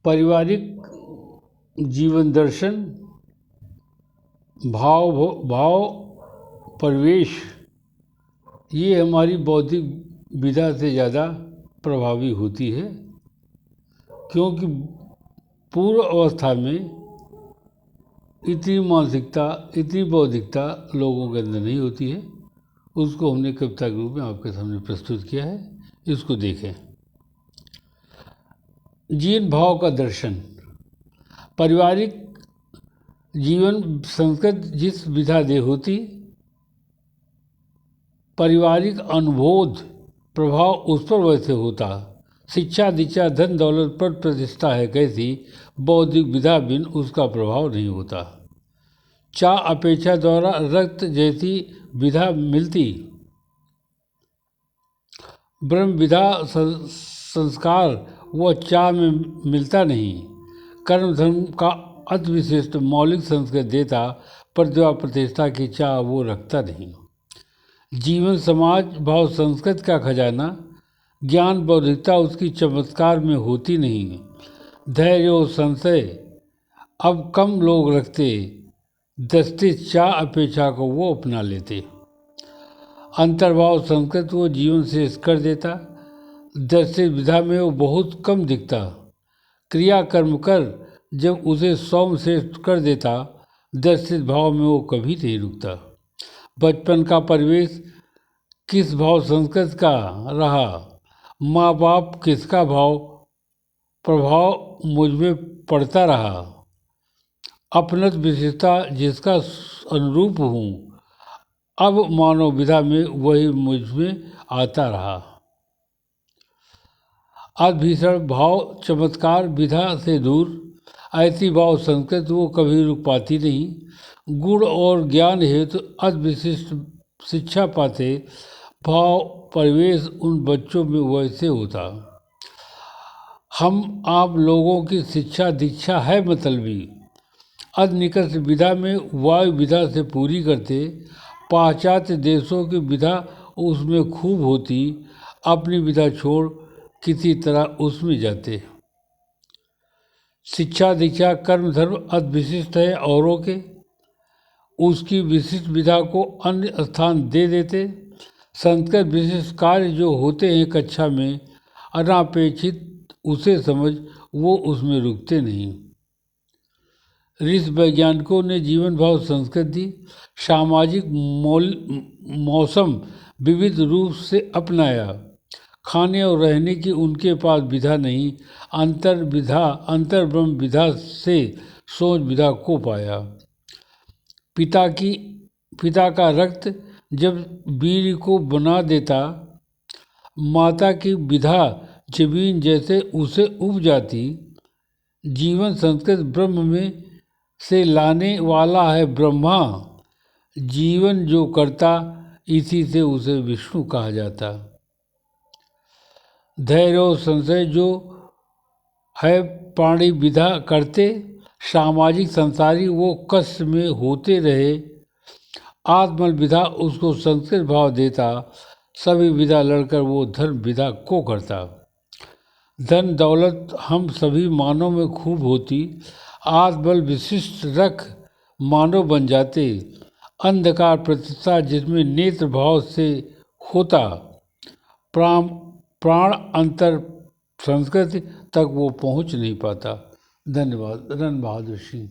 पारिवारिक जीवन दर्शन, भाव भाव परिवेश, ये हमारी बौद्धिक विधा से ज़्यादा प्रभावी होती है, क्योंकि पूर्व अवस्था में इतनी मानसिकता, इतनी बौद्धिकता लोगों के अंदर नहीं होती है। उसको हमने कविता के रूप में आपके सामने प्रस्तुत किया है, इसको देखें। जीवन भाव का दर्शन। पारिवारिक जीवन संस्कृत जिस विधा दे होती, पारिवारिक अनुबोध प्रभाव उस पर वैसे होता। शिक्षा दीक्षा धन दौलत पर प्रतिष्ठा है कैसी, बौद्धिक विधा बिन उसका प्रभाव नहीं होता। चाह अपेक्षा द्वारा रक्त जैसी विधा मिलती, ब्रह्म विधा संस्कार वह चाह में मिलता नहीं। कर्म धर्म का अति विशिष्ट मौलिक संस्कृत देता, प्रतिभा प्रतिष्ठा की चाह वो रखता नहीं। जीवन समाज भाव संस्कृत का खजाना, ज्ञान बौद्धिकता उसकी चमत्कार में होती नहीं। धैर्य और संशय अब कम लोग रखते, दस्ती चाह अपेक्षा को वो अपना लेते। अंतर्भाव संस्कृत वो जीवन से कर देता, दर्शित विधा में वो बहुत कम दिखता। क्रिया कर्म कर जब उसे सौम से कर देता, दर्शित भाव में वो कभी नहीं रुकता। बचपन का परिवेश किस भाव संस्कृत का रहा, माँ बाप किसका भाव प्रभाव मुझ में पड़ता रहा। अपनत विशेषता जिसका अनुरूप हूँ, अब मानव विधा में वही मुझ में आता रहा। अभीषण भाव चमत्कार विधा से दूर, ऐसी भाव संस्कृत वो कभी रुक पाती नहीं। गुण और ज्ञान हेतु अति विशिष्ट शिक्षा पाते, भाव परिवेश उन बच्चों में वैसे होता। हम आप लोगों की शिक्षा दीक्षा है मतलबी, अति निकट विधा में वायु विधा से पूरी करते। पाश्चात्य देशों की विधा उसमें खूब होती, अपनी विधा छोड़ किसी तरह उसमें जाते। शिक्षा दीक्षा कर्म धर्म अति विशिष्ट है औरों के, उसकी विशिष्ट विधा को अन्य स्थान दे देते। संस्कृत विशिष्ट कार्य जो होते हैं कक्षा में, अनापेक्षित उसे समझ वो उसमें रुकते नहीं। ऋषि वैज्ञानिकों ने जीवन भाव संस्कृत दी, सामाजिक मौसम विविध रूप से अपनाया। खाने और रहने की उनके पास विधा नहीं, अंतर ब्रह्म विधा से सोच विधा को पाया। पिता का रक्त जब वीर को बना देता, माता की विधा जमीन जैसे उसे उब जाती। जीवन संस्कृत ब्रह्म में से लाने वाला है ब्रह्मा, जीवन जो करता इसी से उसे विष्णु कहा जाता। धैर्य और संशय जो है प्राणी विधा करते, सामाजिक संसारी वो कष्ट में होते रहे। आत्मल विधा उसको संस्कृत भाव देता, सभी विधा लड़कर वो धर्म विधा को करता। धन दौलत हम सभी मानव में खूब होती, आत्मबल विशिष्ट रख मानव बन जाते। अंधकार प्रतिष्ठा जिसमें नेत्र भाव से होता, प्राण अंतर संस्कृति तक वो पहुंच नहीं पाता। धन्यवाद। रण बहादुर सिंह।